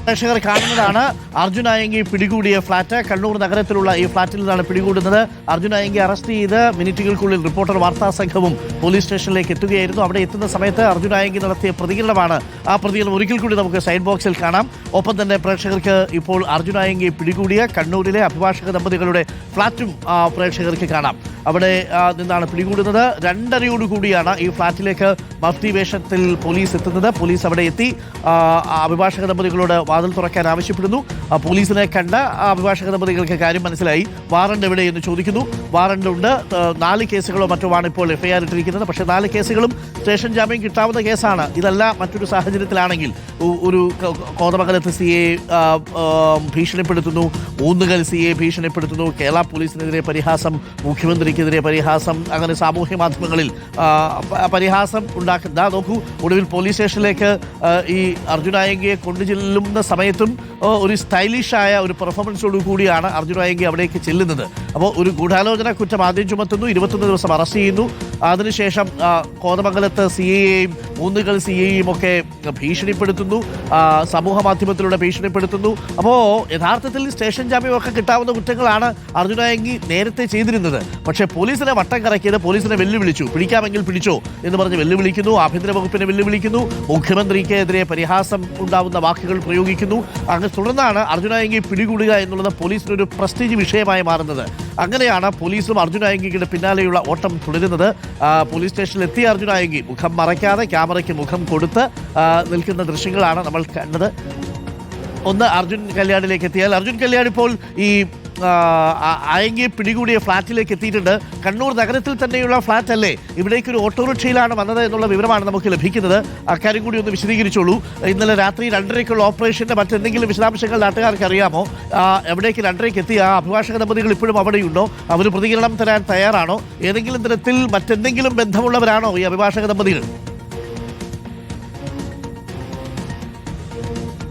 പ്രേക്ഷകർ കാണുന്നതാണ് അർജുൻ ആയങ്കി പിടികൂടിയ ഫ്ളാറ്റ്. കണ്ണൂർ നഗരത്തിലുള്ള ഈ ഫ്ളാറ്റിൽ നിന്നാണ് പിടികൂടുന്നത്. അർജുൻ ആയങ്കി അറസ്റ്റ് ചെയ്ത് മിനിറ്റുകൾക്കുള്ളിൽ റിപ്പോർട്ടർ വാർത്താ സംഘവും പോലീസ് സ്റ്റേഷനിലേക്ക് എത്തുകയായിരുന്നു. അവിടെ എത്തുന്ന സമയത്ത് അർജുൻ ആയങ്കി നടത്തിയ പ്രതികരണമാണ്. ആ പ്രതികരണം ഒരിക്കൽ കൂടി നമുക്ക് സൈഡ് ബോക്സിൽ കാണാം. ഒപ്പം തന്നെ പ്രേക്ഷകർക്ക് ഇപ്പോൾ അർജുൻ ആയങ്കി പിടികൂടിയ കണ്ണൂരിലെ അഭിഭാഷക ദമ്പതികളുടെ ഫ്ളാറ്റും പ്രേക്ഷകർക്ക് കാണാം. അവിടെ നിന്നാണ് പിടികൂടുന്നത്. 2:30 ഈ ഫ്ളാറ്റിലേക്ക് മഫ്തി വേഷത്തിൽ പോലീസ് എത്തുന്നത്. പോലീസ് അവിടെ എത്തി അഭിഭാഷക ദമ്പതികളോട് വാതിൽ തുറക്കാൻ ആവശ്യപ്പെടുന്നു. പോലീസിനെ കണ്ട അഭിഭാഷക ദമ്പതികൾക്ക് കാര്യം മനസ്സിലായി. വാറണ്ട് എവിടെ എന്ന് ചോദിക്കുന്നു. വാറണ്ട് ഉണ്ട്. 4 കേസുകളോ മറ്റുമാണ് ഇപ്പോൾ FIR ഇട്ടിരിക്കുന്നത്. പക്ഷേ 4 കേസുകളും സ്റ്റേഷൻ ജാമ്യം കിട്ടാവുന്ന കേസാണ്. ഇതല്ല മറ്റൊരു സാഹചര്യത്തിലാണെങ്കിൽ ഒരു കോതമംഗലത്ത് CA ഭീഷണിപ്പെടുത്തുന്നു, ഊന്നുകൽ CA ഭീഷണിപ്പെടുത്തുന്നു, കേരള പോലീസിനെതിരെ പരിഹാസം, മുഖ്യമന്ത്രിക്കെതിരെ പരിഹാസം, അങ്ങനെ സാമൂഹ്യ മാധ്യമങ്ങളിൽ പരിഹാസം ഉണ്ടാക്കുന്ന നോക്കൂ. ഒടുവിൽ പോലീസ് സ്റ്റേഷനിലേക്ക് ഈ അർജുൻ ആയങ്കിയെ കൊണ്ടുചെല്ലുന്ന സമയത്തും ഒരു സ്റ്റൈലിഷായ ഒരു പെർഫോമൻസോടു കൂടിയാണ് അർജുൻ ആയങ്കി അവിടേക്ക് ചെല്ലുന്നത്. അപ്പോൾ ഒരു ഗൂഢാലോചന കുറ്റം ആദ്യം ചുമത്തുന്നു, 21 ദിവസം അറസ്റ്റ് ചെയ്യുന്നു. അതിനുശേഷം കോതമംഗലത്ത് CAയെയും ഊന്നുകൽ CAയെയും ഒക്കെ ഭീഷണിപ്പെടുത്തുന്നു, സമൂഹ മാധ്യമത്തിലൂടെ ഭീഷണിപ്പെടുത്തുന്നു. അപ്പോൾ യഥാർത്ഥത്തിൽ സ്റ്റേഷൻ ജാമ്യമൊക്കെ കിട്ടാവുന്ന കുറ്റങ്ങളാണ് അർജുൻ ആയങ്കി നേരത്തെ ചെയ്തിരുന്നത്. പക്ഷേ പോലീസിനെ വട്ടം കറക്കിയത്, പോലീസിനെ വെല്ലുവിളിച്ചു. പിടിക്കാമെങ്കിൽ പിടിച്ചോ എന്ന് പറഞ്ഞ് വെല്ലുവിളിക്കുന്നു. ആഭ്യന്തര വകുപ്പിനെ വെല്ലുവിളിക്കുന്നു. മുഖ്യമന്ത്രിക്കെതിരെ പരിഹാസം ഉണ്ടാവുന്ന വാക്കുകൾ പ്രയോഗിക്കുന്നു. അങ്ങനെ തുടർന്നാണ് അർജുൻ ആയങ്കി പിടികൂടുക എന്നുള്ളത് പോലീസിനൊരു പ്രസ്റ്റീജ് വിഷയമായി മാറുന്നത്. അങ്ങനെയാണ് പോലീസും അർജുൻ ആയങ്കിയുടെ പിന്നാലെയുള്ള ഓട്ടം തുടരുന്നത്. പോലീസ് സ്റ്റേഷനിൽ എത്തിയ അർജുൻ ആയങ്കി മുഖം മറയ്ക്കാതെ ക്യാമറയ്ക്ക് മുഖം കൊടുത്ത് നിൽക്കുന്ന ദൃശ്യങ്ങളാണ് നമ്മൾ കണ്ടത്. ഒന്ന് അർജുൻ കല്യാണിലേക്ക് എത്തിയാൽ, അർജുൻ കല്യാൺ ഇപ്പോൾ ഈ ആയങ്കിയെ പിടികൂടിയ ഫ്ളാറ്റിലേക്ക് എത്തിയിട്ടുണ്ട്. കണ്ണൂർ നഗരത്തിൽ തന്നെയുള്ള ഫ്ളാറ്റ് അല്ലേ? ഇവിടേക്കൊരു ഓട്ടോറിക്ഷയിലാണ് വന്നത് എന്നുള്ള വിവരമാണ് നമുക്ക് ലഭിക്കുന്നത്. അക്കാര്യം കൂടി ഒന്ന് വിശദീകരിച്ചോളൂ. ഇന്നലെ രാത്രി 2:30 ഓപ്പറേഷൻ്റെ മറ്റെന്തെങ്കിലും വിശദാംശങ്ങൾ നാട്ടുകാർക്ക് അറിയാമോ? എവിടേക്ക് 2:30 എത്തിയ അഭിഭാഷക ദമ്പതികൾ ഇപ്പോഴും അവിടെയുണ്ടോ? അവർ പ്രതികരണം തരാൻ തയ്യാറാണോ? ഏതെങ്കിലും തരത്തിൽ മറ്റെന്തെങ്കിലും ബന്ധമുള്ളവരാണോ ഈ അഭിഭാഷക ദമ്പതികൾ?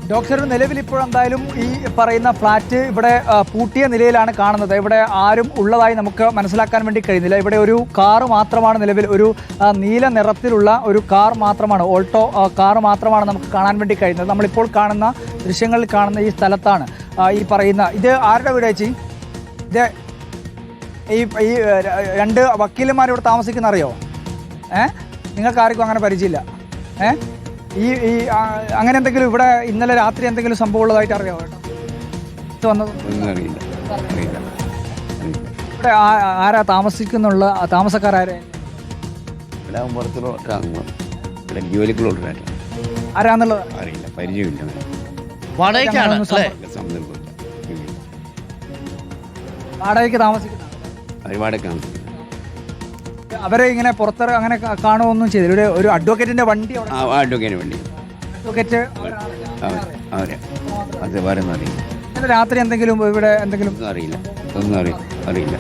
ഡോക്ടർ, നിലവിൽ ഇപ്പോഴെന്തായാലും ഈ പറയുന്ന ഫ്ലാറ്റ് ഇവിടെ പൂട്ടിയ നിലയിലാണ് കാണുന്നത്. ഇവിടെ ആരും ഉള്ളതായി നമുക്ക് മനസ്സിലാക്കാൻ വേണ്ടി കഴിയുന്നില്ല. ഇവിടെ ഒരു കാറ് മാത്രമാണ് നിലവിൽ, ഒരു നീല നിറത്തിലുള്ള ഒരു കാർ മാത്രമാണ്, ഓൾട്ടോ കാർ മാത്രമാണ് നമുക്ക് കാണാൻ വേണ്ടി കഴിയുന്നത്. നമ്മളിപ്പോൾ കാണുന്ന ദൃശ്യങ്ങളിൽ കാണുന്ന ഈ സ്ഥലത്താണ് ഈ പറയുന്ന, ഇത് ആരുടെ വീട് ചേച്ചി? ഇത് ഈ 2 വക്കീലന്മാർ ഇവിടെ താമസിക്കുന്ന അറിയോ? നിങ്ങൾക്ക് ആർക്കും അങ്ങനെ പരിചയമില്ല? ഈ അങ്ങനെ എന്തെങ്കിലും ഇവിടെ ഇന്നലെ രാത്രി എന്തെങ്കിലും സംഭവം ഉള്ളതായിട്ട് അറിയാമോ? ഇവിടെ ആരാ താമസിക്കുന്നുള്ള താമസക്കാരാരെ? ആരാന്നുള്ളത് അറിയില്ല, പരിചയമില്ല. വാടകയ്ക്ക് താമസിക്കുന്ന അവരെ ഇങ്ങനെ പുറത്ത് അങ്ങനെ കാണുകയൊന്നും ചെയ്തില്ല. ഒരു അഡ്വക്കേറ്റിന്റെ വണ്ടി, അഡ്വക്കേറ്റ് രാത്രി എന്തെങ്കിലും ഇവിടെ എന്തെങ്കിലും അറിയില്ല, അറിയില്ല.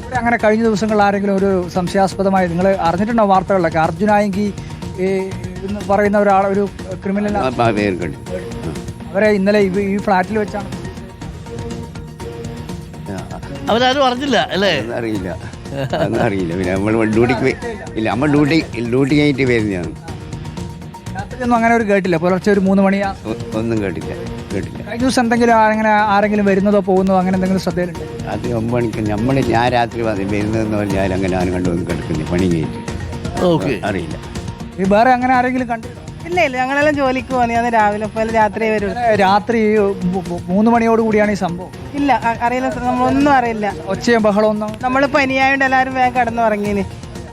ഇവിടെ അങ്ങനെ കഴിഞ്ഞ ദിവസങ്ങളിൽ ആരെങ്കിലും ഒരു സംശയാസ്പദമായി നിങ്ങൾ അറിഞ്ഞിട്ടുണ്ടോ വാർത്തകളിലൊക്കെ? അർജുൻ ആയങ്കി എന്ന് പറയുന്ന ഒരു ക്രിമിനൽ, അവരെ ഇന്നലെ ഈ ഫ്ലാറ്റിൽ വെച്ചാണ്. അവരാരും അറിഞ്ഞില്ല അല്ലേ? അറിയില്ല, അറിയില്ല. പിന്നെ നമ്മൾ ഡ്യൂട്ടിക്ക് ഇല്ല, നമ്മൾ ഡ്യൂട്ടി കഴിഞ്ഞിട്ട് വരുന്നതാണ്. രാത്രിയൊന്നും അങ്ങനെ ഒരു കേട്ടില്ല? പുലർച്ചെ ഒരു 3 മണി ഒന്നും കേട്ടില്ല. കഴിഞ്ഞ ദിവസം എന്തെങ്കിലും ആരെങ്കിലും വരുന്നതോ പോകുന്നതോ അങ്ങനെ എന്തെങ്കിലും ശ്രദ്ധയിലുണ്ട്? രാത്രി 9 മണിക്ക് ഞാൻ രാത്രി വരുന്നതെന്ന് പറഞ്ഞാൽ അങ്ങനെ ആരും കണ്ടുവന്ന് കിടക്കുന്നു പണി കഴിഞ്ഞിട്ട്. അറിയില്ല. ഈ വേറെ അങ്ങനെ ആരെങ്കിലും കണ്ടില്ല? ഇല്ല, ഞങ്ങളെല്ലാം ജോലിക്ക് പോകുന്ന രാവിലെ പോലെ രാത്രി വരും. രാത്രി 3 മണിയോട് കൂടിയാണ് ഈ സംഭവം? ഇല്ല, അറിയില്ല, നമ്മളൊന്നും അറിയില്ല. ഒച്ചയും ബഹളം ഒന്നും? നമ്മൾ പനിയായോണ്ട് എല്ലാവരും വേഗം കിടന്നുറങ്ങീന്.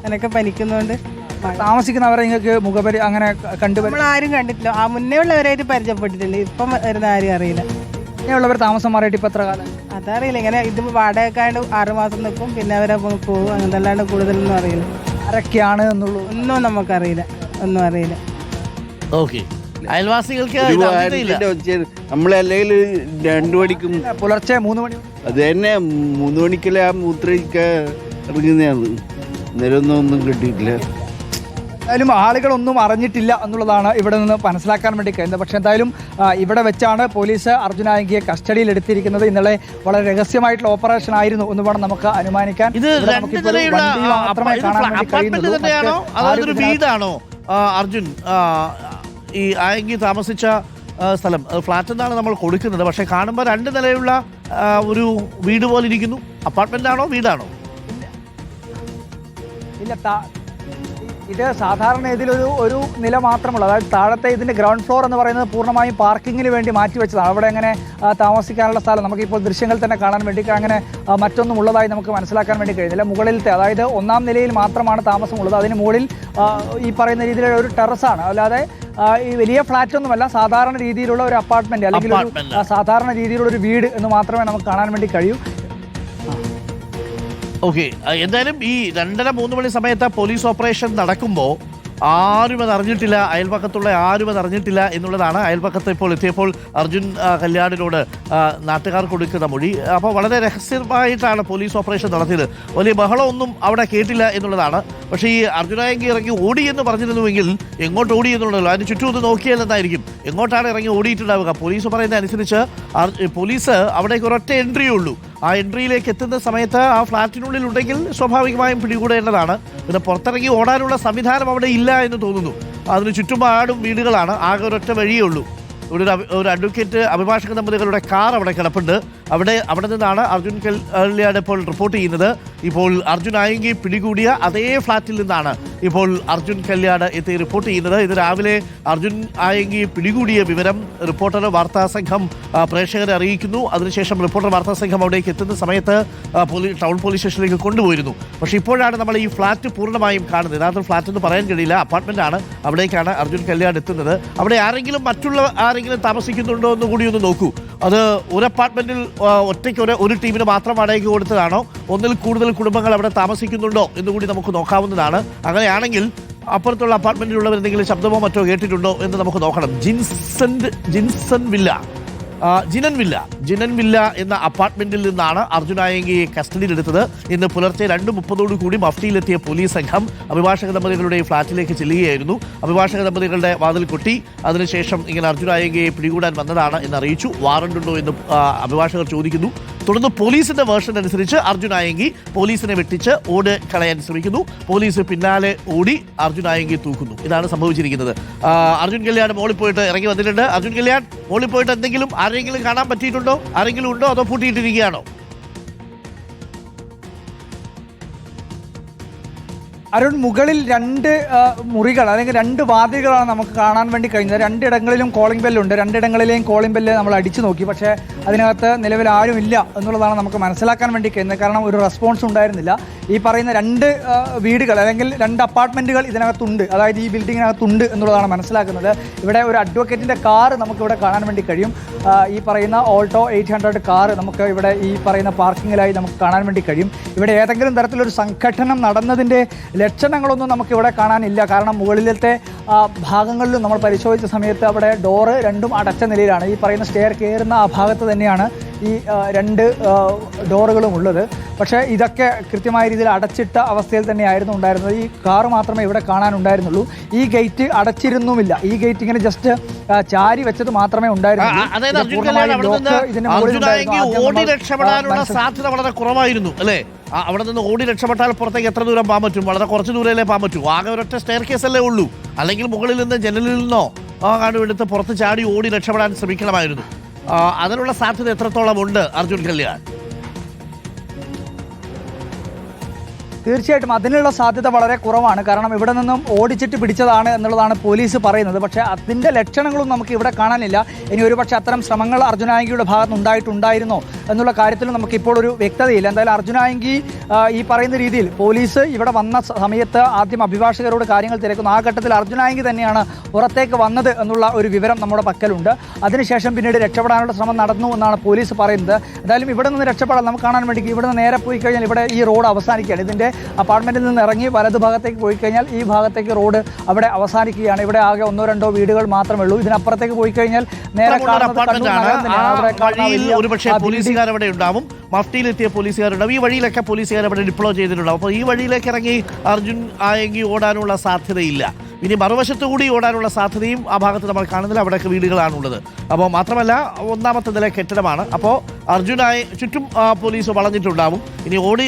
എനിക്ക് പനിക്കുന്നോണ്ട്. താമസിക്കുന്നവരെ നിങ്ങൾക്ക് മുഖപരി അങ്ങനെ നമ്മൾ ആരും കണ്ടിട്ടില്ല. ആ മുന്നേ ഉള്ളവരായിട്ട് പരിചയപ്പെട്ടിട്ടില്ല. ഇപ്പം വരുന്ന ആരും അറിയില്ല. മുന്നേ ഉള്ളവർ താമസം മാറിയിട്ട് ഇപ്പം എത്ര കാലം? അതറിയില്ല. ഇങ്ങനെ ഇത് വാടകക്കാണ്ട് 6 മാസം നിൽക്കും, പിന്നെ അവരെ പോകും. അങ്ങനെ അല്ലാണ്ട് കൂടുതലൊന്നും അറിയില്ല. ആരൊക്കെയാണ് എന്നുള്ളൂ ഒന്നും നമുക്കറിയില്ല, ഒന്നും അറിയില്ല. അയൽവാസികൾക്ക് നമ്മളല്ലെങ്കിൽ 2 മണിക്കും പുലർച്ചെ 3 മണി അത് തന്നെ 3 മണിക്കല്ലേ ആ മൂത്രമൊഴിക്കാൻ ഇറങ്ങുന്നതാണ്. നിലൊന്നും കിട്ടിയിട്ടില്ല. എന്തായാലും ആളുകളൊന്നും അറിഞ്ഞിട്ടില്ല എന്നുള്ളതാണ് ഇവിടെ നിന്ന് മനസ്സിലാക്കാൻ വേണ്ടി കഴിയുന്നത്. പക്ഷേ എന്തായാലും ഇവിടെ വെച്ചാണ് പോലീസ് അർജുൻ ആയങ്കിയെ കസ്റ്റഡിയിൽ എടുത്തിരിക്കുന്നത്. ഇന്നലെ വളരെ രഹസ്യമായിട്ടുള്ള ഓപ്പറേഷൻ ആയിരുന്നു എന്ന് വേണം നമുക്ക് അനുമാനിക്കാൻ. വീടാണോ അർജുൻ ഈ ആയങ്കി താമസിച്ച സ്ഥലം ഫ്ലാറ്റ് എന്നാണ് നമ്മൾ കൊടുക്കുന്നത്. പക്ഷേ കാണുമ്പോൾ 2 നിലയുള്ള ഒരു വീട് പോലെ ഇരിക്കുന്നു. അപ്പാർട്ട്മെന്റ് ആണോ വീടാണോ? ഇല്ല, ഇത് സാധാരണ ഒരു നില മാത്രമുള്ള, അതായത് താഴത്തെ ഇതിൻ്റെ ഗ്രൗണ്ട് ഫ്ലോർ എന്ന് പറയുന്നത് പൂർണ്ണമായും പാർക്കിങ്ങിന് വേണ്ടി മാറ്റിവെച്ചതാണ്. അവിടെ അങ്ങനെ താമസിക്കാനുള്ള സ്ഥലം നമുക്കിപ്പോൾ ദൃശ്യങ്ങൾ തന്നെ കാണാൻ വേണ്ടി അങ്ങനെ മറ്റൊന്നും ഉള്ളതായി നമുക്ക് മനസ്സിലാക്കാൻ വേണ്ടി കഴിയുന്നില്ല. മുകളിലത്തെ, അതായത് 1-ാം നിലയിൽ മാത്രമാണ് താമസമുള്ളത്. അതിന് മുകളിൽ ഈ പറയുന്ന രീതിയിലുള്ള ഒരു ടെറസാണ്. അല്ലാതെ ഈ വലിയ ഫ്ലാറ്റ് ഒന്നുമല്ല, സാധാരണ രീതിയിലുള്ള ഒരു അപ്പാർട്ട്മെന്റ് അല്ലെങ്കിൽ ഒരു സാധാരണ രീതിയിലുള്ള ഒരു വീട് എന്ന് മാത്രമേ നമുക്ക് കാണാൻ വേണ്ടി കഴിയൂ. ഓക്കെ, എന്തായാലും ഈ 2:30-3 മണി സമയത്ത് പോലീസ് ഓപ്പറേഷൻ നടക്കുമ്പോൾ ആരും അത് അറിഞ്ഞിട്ടില്ല, അയൽപക്കത്തുള്ള ആരും അത് അറിഞ്ഞിട്ടില്ല എന്നുള്ളതാണ് അയൽപക്കത്ത് ഇപ്പോൾ എത്തിയപ്പോൾ അർജുൻ കല്യാണിനോട് നാട്ടുകാർ കൊടുക്കുന്ന മൊഴി. അപ്പോൾ വളരെ രഹസ്യമായിട്ടാണ് പോലീസ് ഓപ്പറേഷൻ നടത്തിയത്. വലിയ ബഹളമൊന്നും അവിടെ കേട്ടില്ല എന്നുള്ളതാണ്. പക്ഷേ ഈ അർജുനായെങ്കിൽ ഇറങ്ങി ഓടി എന്ന് പറഞ്ഞിരുന്നുവെങ്കിൽ എങ്ങോട്ട് ഓടി എന്നുള്ളതല്ലോ, അതിന് ചുറ്റും ഒന്ന് നോക്കിയാൽ എന്തായിരിക്കും, എങ്ങോട്ടാണ് ഇറങ്ങി ഓടിയിട്ടുണ്ടാവുക? പോലീസ് പറയുന്നത് അനുസരിച്ച് പോലീസ് അവിടേക്ക് ഒരൊറ്റ എൻട്രിയേ ഉള്ളൂ. ആ എൻട്രിയിലേക്ക് എത്തുന്ന സമയത്ത് ആ ഫ്ലാറ്റിനുള്ളിൽ ഉണ്ടെങ്കിൽ സ്വാഭാവികമായും പിടികൂടേണ്ടതാണ്. പിന്നെ പുറത്തിറങ്ങി ഓടാനുള്ള സംവിധാനം അവിടെ ഇല്ല എന്ന് തോന്നുന്നു. അതിന് ചുറ്റുപാടും വീടുകളാണ്, ആകെ ഒരൊറ്റ വഴിയേ ഉള്ളൂ. ഇവിടെ ഒരു അഡ്വക്കേറ്റ് അഭിഭാഷക ദമ്പതികളുടെ കാർ അവിടെ കിടപ്പുണ്ട്. അവിടെ നിന്നാണ് അർജുൻ കല്യാട് ഇപ്പോൾ റിപ്പോർട്ട് ചെയ്യുന്നത്. ഇപ്പോൾ അർജുൻ ആയെങ്കി പിടികൂടിയ അതേ ഫ്ലാറ്റിൽ നിന്നാണ് ഇപ്പോൾ അർജുൻ കല്യാട് എത്തി റിപ്പോർട്ട് ചെയ്യുന്നത്. ഇത് രാവിലെ അർജുൻ ആയെങ്കി പിടികൂടിയ വിവരം റിപ്പോർട്ടർ വാർത്താ സംഘം പ്രേക്ഷകരെ അറിയിക്കുന്നു. അതിനുശേഷം റിപ്പോർട്ടർ വാർത്താ സംഘം അവിടേക്ക് എത്തുന്ന സമയത്ത് ടൗൺ പോലീസ് സ്റ്റേഷനിലേക്ക് കൊണ്ടുപോയിരുന്നു. പക്ഷേ ഇപ്പോഴാണ് നമ്മൾ ഈ ഫ്ലാറ്റ് പൂർണ്ണമായും കാണുന്നത്. യഥാർത്ഥ ഫ്ലാറ്റ് എന്ന് പറയാൻ കഴിയില്ല, അപ്പാർട്ട്മെന്റ് ആണ്. അവിടേക്കാണ് അർജുൻ കല്യാട് എത്തുന്നത്. അവിടെ ആരെങ്കിലും താമസിക്കുന്നുണ്ടോ എന്ന് കൂടി ഒന്ന് നോക്കൂ. അത് ഒരു അപ്പാർട്ട്മെന്റിൽ ഒറ്റയ്ക്ക് ഒരു ടീമിന് മാത്രം വാടകയ്ക്ക് കൊടുത്തതാണോ, ഒന്നിൽ കൂടുതൽ കുടുംബങ്ങൾ അവിടെ താമസിക്കുന്നുണ്ടോ എന്നുകൂടി നമുക്ക് നോക്കാവുന്നതാണ്. അങ്ങനെയാണെങ്കിൽ അപ്പുറത്തുള്ള അപ്പാർട്ട്മെന്റിലുള്ളവർ എന്തെങ്കിലും ശബ്ദമോ മറ്റോ കേട്ടിട്ടുണ്ടോ എന്ന് നമുക്ക് നോക്കണം. ജിനൻ വില്ല എന്ന അപ്പാർട്ട്മെന്റിൽ നിന്നാണ് അർജുനായെങ്കിയെ കസ്റ്റഡിയിലെടുത്തത്. ഇന്ന് പുലർച്ചെ 2:30 കൂടി മഫ്റ്റിയിലെത്തിയ പോലീസ് സംഘം അഭിഭാഷക ദമ്പതികളുടെ ഫ്ളാറ്റിലേക്ക് ചെല്ലുകയായിരുന്നു. അഭിഭാഷക ദമ്പതികളുടെ വാതിൽ കൊട്ടി. അതിനുശേഷം ഇങ്ങനെ അർജുനായെങ്കിയെ പിടികൂടാൻ വന്നതാണ് എന്ന് അറിയിച്ചു. വാറണ്ടുണ്ടോ എന്ന് അഭിഭാഷകർ ചോദിക്കുന്നു. തുടർന്ന് പോലീസിന്റെ വേർഷൻ അനുസരിച്ച് അർജുനായെങ്കി പോലീസിനെ വെട്ടിച്ച് ഓട് കളയാൻ ശ്രമിക്കുന്നു. പോലീസ് പിന്നാലെ ഓടി അർജുനായെങ്കി തൂക്കുന്നു. ഇതാണ് സംഭവിച്ചിരിക്കുന്നത്. അർജുൻ കല്യാൺ മോളിൽ പോയിട്ട് ഇറങ്ങി വന്നിട്ടുണ്ട്. അർജുൻ കല്യാൺ മോളിൽ പോയിട്ട് ആരെങ്കിലും കാണാൻ പറ്റിയിട്ടുണ്ടോ? ആരെങ്കിലും ഉണ്ടോ, അതോ പൂട്ടിയിട്ടിരിക്കുകയാണോ? അരുൺ, മുകളിൽ 2 മുറികൾ അല്ലെങ്കിൽ 2 വാതിലുകളാണ് നമുക്ക് കാണാൻ വേണ്ടി കഴിഞ്ഞത്. 2 ഇടങ്ങളിലും കോളിംഗ് ബെല്ലുണ്ട്. 2 ഇടങ്ങളിലെയും കോളിംഗ് ബെല്ല് നമ്മൾ അടിച്ചു നോക്കി. പക്ഷേ അതിനകത്ത് നിലവിൽ ആരും ഇല്ല എന്നുള്ളതാണ് നമുക്ക് മനസ്സിലാക്കാൻ വേണ്ടി കഴിയുന്നത്. കാരണം ഒരു റെസ്പോൺസ് ഉണ്ടായിരുന്നില്ല. ഈ പറയുന്ന 2 വീടുകൾ അല്ലെങ്കിൽ 2 അപ്പാർട്ട്മെൻറ്റുകൾ ഇതിനകത്തുണ്ട്, അതായത് ഈ ബിൽഡിങ്ങിനകത്തുണ്ട് എന്നുള്ളതാണ് മനസ്സിലാക്കുന്നത്. ഇവിടെ ഒരു അഡ്വക്കേറ്റിൻ്റെ കാറ് നമുക്കിവിടെ കാണാൻ വേണ്ടി കഴിയും. ഈ പറയുന്ന ഓൾട്ടോ 800 കാറ് നമുക്ക് ഇവിടെ ഈ പറയുന്ന പാർക്കിങ്ങിലായി നമുക്ക് കാണാൻ വേണ്ടി കഴിയും. ഇവിടെ ഏതെങ്കിലും തരത്തിലൊരു സംഘടനം നടന്നതിൻ്റെ ലക്ഷണങ്ങളൊന്നും നമുക്കിവിടെ കാണാനില്ല. കാരണം മുകളിലത്തെ ഭാഗങ്ങളിലും നമ്മൾ പരിശോധിച്ച സമയത്ത് അവിടെ ഡോറ് 2ഉം അടച്ച നിലയിലാണ്. ഈ പറയുന്ന സ്റ്റെയർ കയറുന്ന ആ ഭാഗത്ത് തന്നെയാണ് ഈ 2 ഡോറുകളും ഉള്ളത്. പക്ഷേ ഇതൊക്കെ കൃത്യമായ രീതിയിൽ അടച്ചിട്ട അവസ്ഥയിൽ തന്നെയായിരുന്നു ഉണ്ടായിരുന്നത്. ഈ കാറ് മാത്രമേ ഇവിടെ കാണാനുണ്ടായിരുന്നുള്ളൂ. ഈ ഗേറ്റ് അടച്ചിരുന്നുമില്ല. ഈ ഗേറ്റ് ഇങ്ങനെ ജസ്റ്റ് ചാരി വെച്ചത് മാത്രമേ ഉണ്ടായിരുന്നുള്ളൂ. സാധ്യത വളരെ കുറവായിരുന്നു അല്ലേ? അവിടെ നിന്ന് ഓടി രക്ഷപ്പെട്ടാൽ പുറത്തേക്ക് എത്ര ദൂരം പോകാൻ പറ്റും? വളരെ കുറച്ച് ദൂരമല്ലേ പോകാൻ പറ്റൂ. ആകെ ഒരൊറ്റ സ്റ്റെയർ കേസ് അല്ലേ ഉള്ളൂ. അല്ലെങ്കിൽ മുകളിൽ നിന്ന് ജനലിൽ നിന്നോ എടുത്ത് പുറത്ത് ചാടി ഓടി രക്ഷപ്പെടാൻ ശ്രമിക്കണമായിരുന്നു. അതിനുള്ള സാധ്യത എത്രത്തോളം ഉണ്ട് അർജുൻ കല്യാൺ? തീർച്ചയായിട്ടും അതിനുള്ള സാധ്യത വളരെ കുറവാണ്. കാരണം ഇവിടെ നിന്നും ഓടിച്ചിട്ട് പിടിച്ചതാണ് എന്നുള്ളതാണ് പോലീസ് പറയുന്നത്. പക്ഷേ അതിൻ്റെ ലക്ഷണങ്ങളും നമുക്ക് ഇവിടെ കാണാനില്ല. ഇനി ഒരുപക്ഷെ അത്തരം ശ്രമങ്ങൾ അർജുനായെങ്കിയുടെ ഭാഗത്ത് ഉണ്ടായിട്ടുണ്ടായിരുന്നോ എന്നുള്ള കാര്യത്തിലും നമുക്കിപ്പോൾ ഒരു വ്യക്തതയില്ല. എന്തായാലും അർജുനായെങ്കി ഈ പറയുന്ന രീതിയിൽ പോലീസ് ഇവിടെ വന്ന സമയത്ത് ആദ്യം അഭിഭാഷകരോട് കാര്യങ്ങൾ തിരക്കുന്നു. ആ ഘട്ടത്തിൽ അർജുനായെങ്കി തന്നെയാണ് പുറത്തേക്ക് വന്നത് എന്നുള്ള ഒരു വിവരം നമ്മുടെ പക്കലുണ്ട്. അതിനുശേഷം പിന്നീട് രക്ഷപ്പെടാനുള്ള ശ്രമം നടന്നു എന്നാണ് പോലീസ് പറയുന്നത്. എന്തായാലും ഇവിടെ നിന്ന് രക്ഷപ്പെടാൻ നമുക്ക് കാണാൻ വേണ്ടി ഇവിടെ നിന്ന് നേരെ പോയി കഴിഞ്ഞാൽ ഇവിടെ ഈ റോഡ് അവസാനിക്കുകയാണ്. ഇതിൻ്റെ അപ്പാർട്ട്മെൻറ്റിൽ നിന്ന് ഇറങ്ങി വലതു ഭാഗത്തേക്ക് പോയി കഴിഞ്ഞാൽ ഈ ഭാഗത്തേക്ക് റോഡ് അവിടെ അവസാനിക്കുകയാണ്. ഇവിടെ ആകെ 1-2 വീടുകൾ മാത്രമേ ഉള്ളൂ. ഇതിനപ്പുറത്തേക്ക് പോയി കഴിഞ്ഞാൽ നേരെ പോലീസുകാർ അവിടെ ഉണ്ടാവും. മഫ്റ്റിയിലെത്തിയ പോലീസുകാരുണ്ടാവും. ഈ വഴിയിലൊക്കെ പോലീസുകാർ അവിടെ ഡിപ്ലോയ് ചെയ്തിട്ടുണ്ടാവും. അപ്പോൾ ഈ വഴിയിലേക്ക് ഇറങ്ങി അർജുൻ ആയെങ്കി ഓടാനുള്ള സാധ്യതയില്ല. ഇനി മറുവശത്തു കൂടി ഓടാനുള്ള സാധ്യതയും ആ ഭാഗത്ത് നമ്മൾ കാണുന്നില്ല. അവിടെയൊക്കെ വീടുകളാണുള്ളത്. അപ്പോൾ മാത്രമല്ല 1ാമത്തെ നില കെട്ടിടമാണ്. അപ്പോൾ അർജുനായി ചുറ്റും പോലീസ് വളഞ്ഞിട്ടുണ്ടാവും. ഇനി ഓടി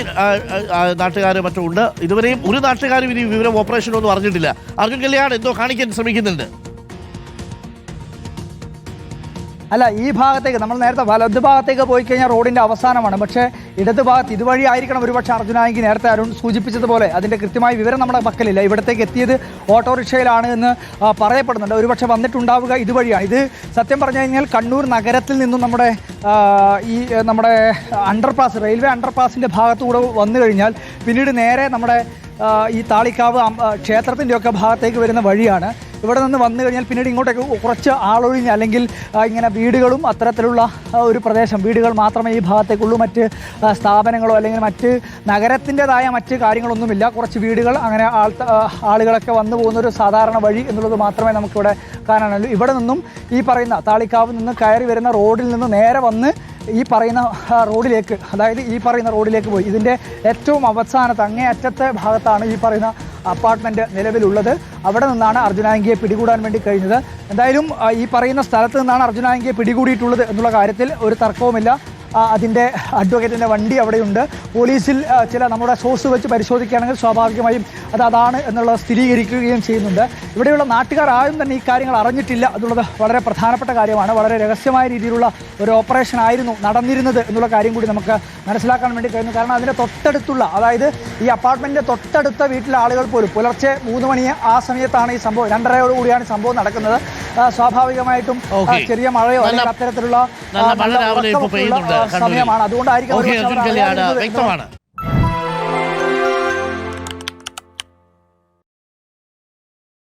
നാട്ടുകാർ മറ്റും ഉണ്ട്. ഇതുവരെയും ഒരു നാട്ടുകാരും ഇനി വിവരം ഓപ്പറേഷനൊന്നും അറിഞ്ഞിട്ടില്ല. അർജുൻ കല്യാൺ എന്തോ കാണിക്കാൻ ശ്രമിക്കുന്നുണ്ട്. അല്ല, ഈ ഭാഗത്തേക്ക് നമ്മൾ നേരത്തെ വലത് ഭാഗത്തേക്ക് പോയി കഴിഞ്ഞാൽ റോഡിന്റെ അവസാനമാണ്. പക്ഷേ ഇടത് ഭാഗത്ത് ഇതുവഴി ആയിരിക്കണം ഒരുപക്ഷെ അർജുനായെങ്കിൽ നേരത്തെ അരുൺ സൂചിപ്പിച്ചതുപോലെ അതിന്റെ കൃത്യമായ വിവരം നമ്മുടെ പക്കലില്ല. ഇവിടത്തേക്ക് എത്തിയത് ഓട്ടോറിക്ഷയിലാണ് എന്ന് പറയപ്പെടുന്നുണ്ട്. ഒരുപക്ഷെ വന്നിട്ടുണ്ടാവുക ഇതുവഴിയാണ്. ഇത് സത്യം പറഞ്ഞു കഴിഞ്ഞാൽ കണ്ണൂർ നഗരത്തിൽ നിന്നും നമ്മുടെ അണ്ടർപാസ്, റെയിൽവേ അണ്ടർപാസിന്റെ ഭാഗത്തുകൂടെ വന്നു കഴിഞ്ഞാൽ പിന്നീട് നേരെ നമ്മുടെ ഈ താളിക്കാവ് ക്ഷേത്രത്തിൻ്റെയൊക്കെ ഭാഗത്തേക്ക് വരുന്ന വഴിയാണ്. ഇവിടെ നിന്ന് വന്നു കഴിഞ്ഞാൽ പിന്നീട് ഇങ്ങോട്ടേക്ക് കുറച്ച് ആളൊഴിഞ്ഞ് അല്ലെങ്കിൽ ഇങ്ങനെ വീടുകളും അത്തരത്തിലുള്ള ഒരു പ്രദേശം, വീടുകൾ മാത്രമേ ഈ ഭാഗത്തേക്കുള്ളൂ. മറ്റ് സ്ഥാപനങ്ങളോ അല്ലെങ്കിൽ മറ്റ് നഗരത്തിൻ്റെതായ മറ്റ് കാര്യങ്ങളൊന്നുമില്ല. കുറച്ച് വീടുകൾ, അങ്ങനെ ആളുകളൊക്കെ വന്നു പോകുന്ന ഒരു സാധാരണ വഴി എന്നുള്ളത് മാത്രമേ നമുക്കിവിടെ കാണാനുള്ളൂ. ഇവിടെ നിന്നും ഈ പറയുന്ന താളിക്കാവിൽ നിന്ന് കയറി വരുന്ന റോഡിൽ നിന്ന് നേരെ വന്ന് ഈ പറയുന്ന റോഡിലേക്ക്, അതായത് ഈ പറയുന്ന റോഡിലേക്ക് പോയി. ഇതിൻ്റെ ഏറ്റവും അവസാനത്തെ അങ്ങേയറ്റത്തെ ഭാഗത്താണ് ഈ പറയുന്ന അപ്പാർട്ട്മെൻറ്റ് നിലവിലുള്ളത്. അവിടെ നിന്നാണ് അർജുനായങ്കിയെ പിടികൂടാൻ വേണ്ടി കഴിഞ്ഞത്. എന്തായാലും ഈ പറയുന്ന സ്ഥലത്ത് നിന്നാണ് അർജുനായങ്കിയെ പിടികൂടിയിട്ടുള്ളത് എന്നുള്ള കാര്യത്തിൽ ഒരു തർക്കവുമില്ല. അതിൻ്റെ അഡ്വക്കേറ്റിൻ്റെ വണ്ടി അവിടെയുണ്ട്. പോലീസിൽ ചില നമ്മുടെ സോഴ്സ് വെച്ച് പരിശോധിക്കുകയാണെങ്കിൽ സ്വാഭാവികമായും അതാണ് എന്നുള്ളത് സ്ഥിരീകരിക്കുകയും ചെയ്യുന്നുണ്ട്. ഇവിടെയുള്ള നാട്ടുകാർ ആരും തന്നെ ഈ കാര്യങ്ങൾ അറിഞ്ഞിട്ടില്ല എന്നുള്ളത് വളരെ പ്രധാനപ്പെട്ട കാര്യമാണ്. വളരെ രഹസ്യമായ രീതിയിലുള്ള ഒരു ഓപ്പറേഷൻ ആയിരുന്നു നടന്നിരുന്നത് എന്നുള്ള കാര്യം കൂടി നമുക്ക് മനസ്സിലാക്കാൻ വേണ്ടി കഴിയുന്നു. കാരണം അതിൻ്റെ തൊട്ടടുത്തുള്ള, അതായത് ഈ അപ്പാർട്ട്മെൻറ്റിൻ്റെ തൊട്ടടുത്ത വീട്ടിലെ ആളുകൾ പോലും പുലർച്ചെ 3 മണി ആ സമയത്താണ് ഈ സംഭവം, 2:30 സംഭവം നടക്കുന്നത്. സ്വാഭാവികമായിട്ടും ചെറിയ മഴയോ അല്ലെങ്കിൽ അത്തരത്തിലുള്ള സമയമാണ്. അതുകൊണ്ടായിരിക്കും വ്യക്തമാണ്.